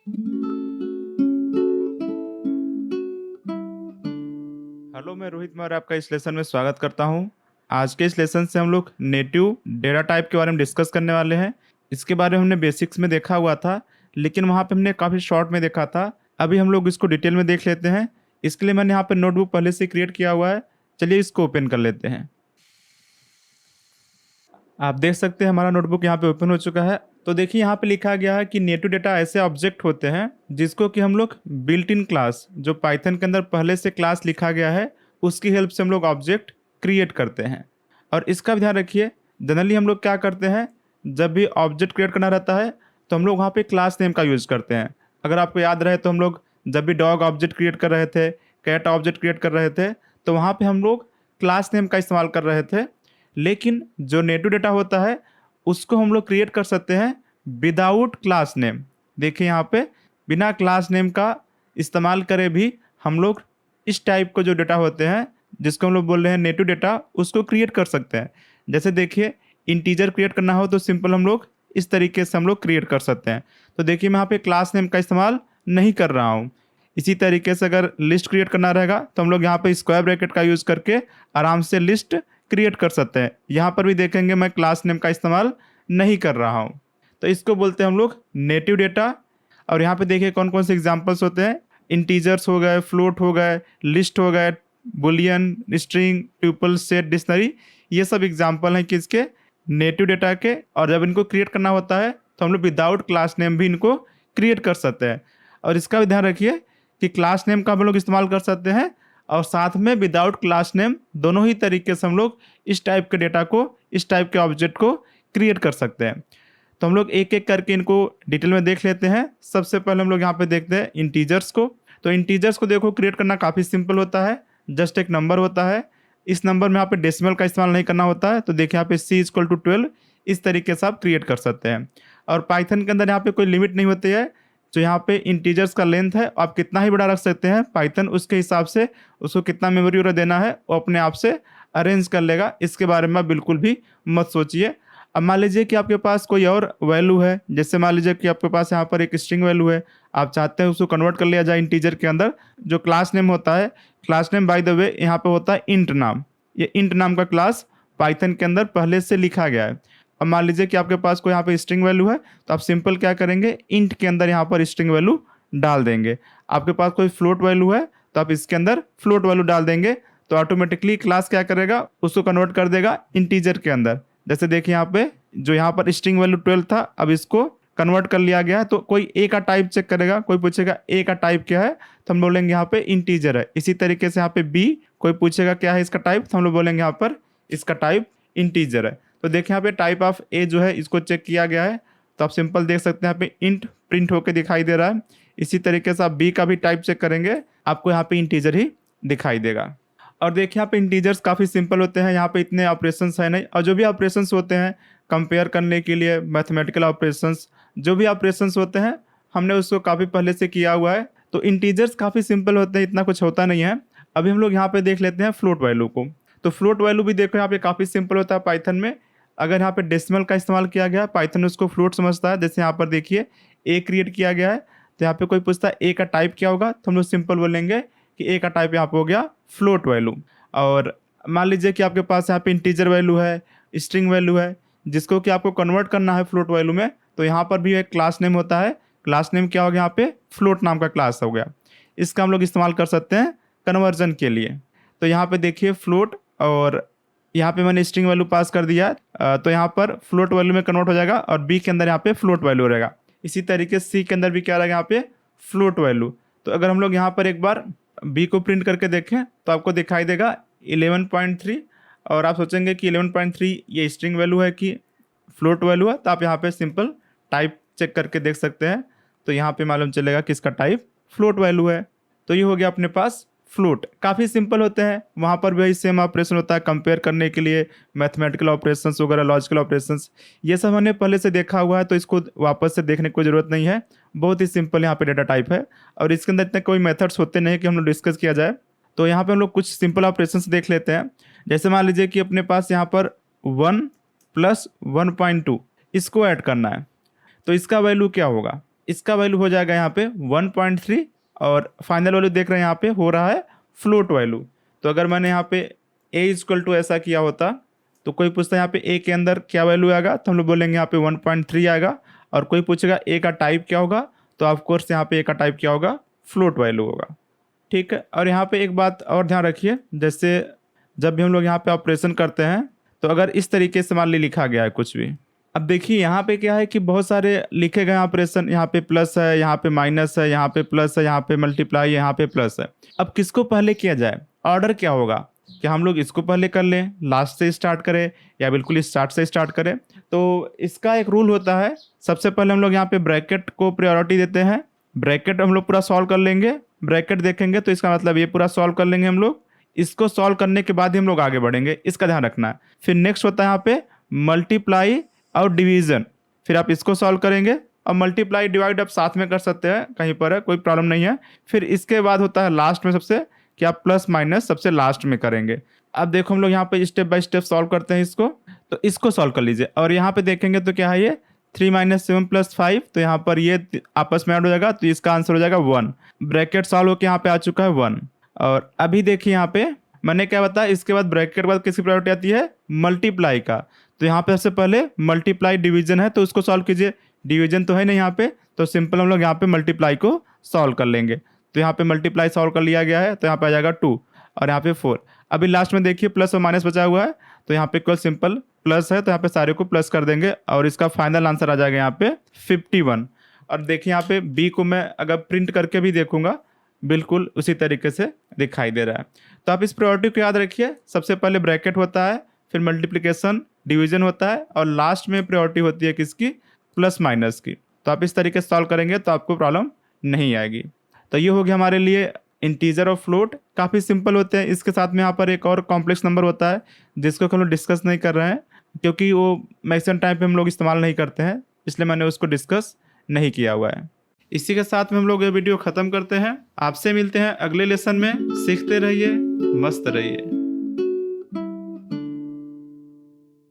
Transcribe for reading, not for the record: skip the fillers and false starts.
Hello, मैं रोहित मौर्य आपका इस लेसन में स्वागत करता हूं। आज के इस लेसन से हम लोग नेटिव डेटा टाइप के बारे में डिस्कस करने वाले हैं। इसके बारे में हमने बेसिक्स में देखा हुआ था, लेकिन वहां पे हमने काफ़ी शॉर्ट में देखा था। अभी हम लोग इसको डिटेल में देख लेते हैं। इसके लिए मैंने यहाँ पे नोटबुक पहले से क्रिएट किया हुआ है। चलिए इसको ओपन कर लेते हैं। आप देख सकते हैं हमारा नोटबुक यहाँ पे ओपन हो चुका है। तो देखिए यहाँ पे लिखा गया है कि नेटिव डेटा ऐसे ऑब्जेक्ट होते हैं जिसको कि हम लोग बिल्ट इन क्लास, जो पाइथन के अंदर पहले से क्लास लिखा गया है, उसकी हेल्प से हम लोग ऑब्जेक्ट क्रिएट करते हैं। और इसका भी ध्यान रखिए, जनरली हम लोग क्या करते हैं, जब भी ऑब्जेक्ट क्रिएट करना रहता है तो हम लोग वहाँ पे क्लास नेम का यूज़ करते हैं। अगर आपको याद रहे तो हम लोग जब भी डॉग ऑब्जेक्ट क्रिएट कर रहे थे, कैट ऑब्जेक्ट क्रिएट कर रहे थे, तो वहाँ पे हम लोग क्लास नेम का इस्तेमाल कर रहे थे। लेकिन जो नेटिव डेटा होता है उसको हम लोग क्रिएट कर सकते हैं विदाउट क्लास नेम। देखिए यहाँ पे बिना क्लास नेम का इस्तेमाल करे भी हम लोग इस टाइप को जो डेटा होते हैं, जिसको हम लोग बोल रहे हैं नेटिव डेटा, उसको क्रिएट कर सकते हैं। जैसे देखिए, इंटीजर क्रिएट करना हो तो सिंपल हम लोग इस तरीके से हम लोग क्रिएट कर सकते हैं। तो देखिए मैं यहाँ पे क्लास नेम का इस्तेमाल नहीं कर रहा हूँ। इसी तरीके से अगर लिस्ट क्रिएट करना रहेगा तो हम लोग यहाँ पे स्क्वायर ब्रैकेट का यूज़ करके आराम से लिस्ट क्रिएट कर सकते हैं। यहाँ पर भी देखेंगे मैं क्लास नेम का इस्तेमाल नहीं कर रहा हूँ। तो इसको बोलते हैं हम लोग नेटिव डेटा। और यहाँ पे देखिए कौन कौन से एग्जांपल्स होते हैं। इंटीजर्स हो गए, फ्लोट हो गए, लिस्ट हो गए, Boolean, string, tuple, set, dictionary, ये सब एग्जांपल हैं किसके, नेटिव डेटा के। और जब इनको क्रिएट करना होता है तो हम लोग विदाउट क्लास नेम भी इनको क्रिएट कर सकते हैं। और इसका भी ध्यान रखिए कि क्लास नेम का हम लोग इस्तेमाल कर सकते हैं और साथ में विदाउट क्लास नेम, दोनों ही तरीके से हम लोग इस टाइप के डेटा को, इस टाइप के ऑब्जेक्ट को क्रिएट कर सकते हैं। तो हम लोग एक एक करके इनको डिटेल में देख लेते हैं। सबसे पहले हम लोग यहाँ पे देखते हैं इंटीजर्स को। तो इंटीजर्स को देखो क्रिएट करना काफ़ी सिंपल होता है। जस्ट एक नंबर होता है। इस नंबर में यहाँ पे डेसिमल का इस्तेमाल नहीं करना होता है। तो देखिए यहाँ पे c=12, इस तरीके से आप क्रिएट कर सकते हैं। और पाइथन के अंदर यहाँ पे कोई लिमिट नहीं होती है। जो यहाँ पे इंटीजर्स का लेंथ है आप कितना ही बड़ा रख सकते हैं, पाइथन उसके हिसाब से उसको कितना मेमोरी वगैरह देना है वो अपने आप से अरेंज कर लेगा। इसके बारे में आप बिल्कुल भी मत सोचिए। अब मान लीजिए कि आपके पास कोई और वैल्यू है, जैसे मान लीजिए कि आपके पास यहाँ पर एक स्ट्रिंग वैल्यू है, आप चाहते हैं उसको कन्वर्ट कर लिया जाए इंटीजर के अंदर। जो क्लास नेम होता है, class name by the way यहाँ पे होता है इंट नाम। ये इंट नाम का क्लास पाइथन के अंदर पहले से लिखा गया है। अब मान लीजिए कि आपके पास कोई यहाँ पे स्ट्रिंग वैल्यू है, तो आप सिंपल क्या करेंगे, इंट के अंदर यहाँ पर स्ट्रिंग वैल्यू डाल देंगे। आपके पास कोई फ्लोट वैल्यू है तो आप इसके अंदर फ्लोट वैल्यू डाल देंगे, तो ऑटोमेटिकली क्लास क्या करेगा, उसको कन्वर्ट कर देगा इंटीजर के अंदर। जैसे देखिए यहाँ पे जो यहाँ पर स्ट्रिंग वैल्यू 12 था, अब इसको कन्वर्ट कर लिया गया है। तो कोई ए का टाइप चेक करेगा, कोई पूछेगा ए का टाइप क्या है, तो हम बोलेंगे यहाँ पे इंटीजर है। इसी तरीके से यहाँ पे बी, कोई पूछेगा क्या है इसका टाइप, तो हम लोग बोलेंगे यहाँ पर इसका टाइप इंटीजर है। तो देखिए यहाँ पे टाइप ऑफ ए जो है इसको चेक किया गया है। तो आप सिंपल देख सकते हैं यहाँ पे इंट प्रिंट होकर दिखाई दे रहा है। इसी तरीके से आप बी का भी टाइप चेक करेंगे, आपको यहाँ पे इंटीजर ही दिखाई देगा। और देखिए यहाँ पे इंटीजर्स काफ़ी सिंपल होते हैं, यहाँ पे इतने ऑपरेशंस है नहीं। और जो भी ऑपरेशंस होते हैं कंपेयर करने के लिए, मैथमेटिकल ऑपरेशंस, जो भी ऑपरेशंस होते हैं हमने उसको काफ़ी पहले से किया हुआ है। तो इंटीजर्स काफ़ी सिंपल होते हैं, इतना कुछ होता नहीं है। अभी हम लोग यहाँ पे देख लेते हैं फ्लोट वैल्यू को। तो फ्लोट वैल्यू भी देखो यहाँ पे काफ़ी सिंपल होता है पाइथन में। अगर यहाँ पे डेसिमल का इस्तेमाल किया गया है, पाइथन उसको फ्लोट समझता है। जैसे यहाँ पर देखिए ए क्रिएट किया गया है, तो यहाँ पे कोई पूछता है ए का टाइप क्या होगा, तो हम लोग सिंपल बोलेंगे कि ए का टाइप यहाँ पे हो गया फ्लोट वैल्यू। और मान लीजिए कि आपके पास यहाँ पे इंटीजर वैल्यू है, स्ट्रिंग वैल्यू है, जिसको कि आपको कन्वर्ट करना है फ्लोट वैल्यू में, तो यहाँ पर भी एक क्लास नेम होता है। क्लास नेम क्या हो गया, यहाँ पे फ्लोट नाम का क्लास हो गया। इसका हम लोग इस्तेमाल कर सकते हैं कन्वर्जन के लिए। तो यहाँ पे देखिए फ्लोट, और यहाँ पे मैंने स्ट्रिंग वैल्यू पास कर दिया, तो यहाँ पर फ्लोट वैल्यू में कन्वर्ट हो जाएगा और बी के अंदर यहाँ पे फ्लोट वैल्यू रहेगा। इसी तरीके से सी के अंदर भी क्या रहेगा, यहाँ पे फ्लोट वैल्यू। तो अगर हम लोग यहाँ पर एक बार बी को प्रिंट करके देखें तो आपको दिखाई देगा 11.3, और आप सोचेंगे कि 11.3 ये स्ट्रिंग वैल्यू है कि फ्लोट वैल्यू है, तो आप यहाँ पे सिंपल टाइप चेक करके देख सकते हैं। तो यहाँ पे मालूम चलेगा कि इसका टाइप फ्लोट वैल्यू है। तो ये हो गया अपने पास फ्लोट। काफ़ी सिंपल होते हैं, वहाँ पर भी सेम ऑपरेशन होता है कंपेयर करने के लिए, मैथमेटिकल ऑपरेशंस वगैरह, लॉजिकल ऑपरेशंस, ये सब हमने पहले से देखा हुआ है, तो इसको वापस से देखने की कोई ज़रूरत नहीं है। बहुत ही सिंपल यहाँ पे डेटा टाइप है, और इसके अंदर इतने कोई मेथड्स होते नहीं कि हम लोग डिस्कस किया जाए। तो यहाँ पे हम लोग कुछ सिंपल ऑपरेशंस देख लेते हैं। जैसे मान लीजिए कि अपने पास यहाँ पर 1 + 1.2 इसको ऐड करना है, तो इसका वैल्यू क्या होगा। इसका वैल्यू हो जाएगा यहाँ पे 1.3 और फाइनल वैल्यू देख रहे हैं यहाँ पे हो रहा है फ्लोट वैल्यू। तो अगर मैंने यहाँ पे a इक्वल टू ऐसा किया होता तो कोई पूछता है यहाँ पे a के अंदर क्या वैल्यू आएगा तो हम लोग बोलेंगे यहाँ पे 1.3 आएगा। और कोई पूछेगा a का टाइप क्या होगा तो ऑफ कोर्स यहाँ पे a का टाइप क्या होगा, फ्लोट वैल्यू होगा। ठीक है। और यहाँ पे एक बात और ध्यान रखिए, जैसे जब भी हम लोग यहाँ पे ऑपरेशन करते हैं तो अगर इस तरीके से मान ली लिखा गया है कुछ भी, अब देखिए यहाँ पे क्या है कि बहुत सारे लिखे गए ऑपरेशन, यहाँ पे प्लस है, यहाँ पे माइनस है, यहाँ पे प्लस है, यहाँ पे मल्टीप्लाई, यहाँ पे प्लस है। अब किसको पहले किया जाए, ऑर्डर क्या होगा, कि हम लोग इसको पहले कर लें, लास्ट से स्टार्ट करें, या बिल्कुल स्टार्ट से स्टार्ट करें। तो इसका एक रूल होता है, सबसे पहले हम लोग यहाँ पे ब्रैकेट को प्रायोरिटी देते हैं। ब्रैकेट हम लोग पूरा सॉल्व कर लेंगे, ब्रैकेट देखेंगे तो इसका मतलब ये पूरा सॉल्व कर लेंगे हम लोग। इसको सॉल्व करने के बाद ही हम लोग आगे बढ़ेंगे, इसका ध्यान रखना है। फिर नेक्स्ट होता है यहाँ पे मल्टीप्लाई और डिवीजन, फिर आप इसको सॉल्व करेंगे। और मल्टीप्लाई डिवाइड आप साथ में कर सकते हैं, कहीं पर है कोई प्रॉब्लम नहीं है। फिर इसके बाद होता है लास्ट में सबसे कि आप प्लस माइनस सबसे लास्ट में करेंगे। अब देखो हम लोग यहाँ पे स्टेप बाय स्टेप सॉल्व करते हैं इसको, तो इसको सॉल्व कर लीजिए। और यहाँ पे देखेंगे तो क्या है ये 3 - 7 + 5, तो यहाँ पर ये आपस में ऐड हो जाएगा, तो इसका आंसर हो जाएगा 1। ब्रैकेट सॉल्व होकर यहाँ पे आ चुका है 1। और अभी देखिए यहाँ पे मैंने क्या बताया, इसके बाद ब्रैकेट के बाद किसकी प्रायोरिटी आती है, मल्टीप्लाई का। तो यहाँ पे सबसे पहले मल्टीप्लाई डिवीजन है तो उसको सॉल्व कीजिए। डिवीजन तो है नहीं यहाँ पे, तो सिंपल हम लोग यहाँ पे मल्टीप्लाई को सॉल्व कर लेंगे। तो यहाँ पे मल्टीप्लाई सॉल्व कर लिया गया है, तो यहाँ पे आ जाएगा 2 और यहाँ पे 4। अभी लास्ट में देखिए प्लस और माइनस बचा हुआ है, तो यहाँ पे इक्वल सिंपल प्लस है, तो यहाँ पे सारे को प्लस कर देंगे और इसका फाइनल आंसर आ जाएगा यहाँ पे 51। और देखिए यहाँ पे बी को मैं अगर प्रिंट करके भी देखूंगा बिल्कुल उसी तरीके से दिखाई दे रहा है। तो आप इस प्रायोरिटी को याद रखिए, सबसे पहले ब्रैकेट होता है, फिर मल्टीप्लिकेशन डिवीजन होता है, और लास्ट में प्रायोरिटी होती है किसकी, प्लस माइनस की। तो आप इस तरीके से सॉल्व करेंगे तो आपको प्रॉब्लम नहीं आएगी। तो ये हो गया हमारे लिए इंटीजर और फ्लोट, काफ़ी सिंपल होते हैं। इसके साथ में यहाँ पर एक और कॉम्प्लेक्स नंबर होता है जिसको हम लोग डिस्कस नहीं कर रहे हैं क्योंकि वो मैक्सिमम टाइम पे हम लोग इस्तेमाल नहीं करते हैं, इसलिए मैंने उसको डिस्कस नहीं किया हुआ है। इसी के साथ में हम लोग ये वीडियो ख़त्म करते हैं। आपसे मिलते हैं अगले लेसन में। सीखते रहिए, मस्त रहिए।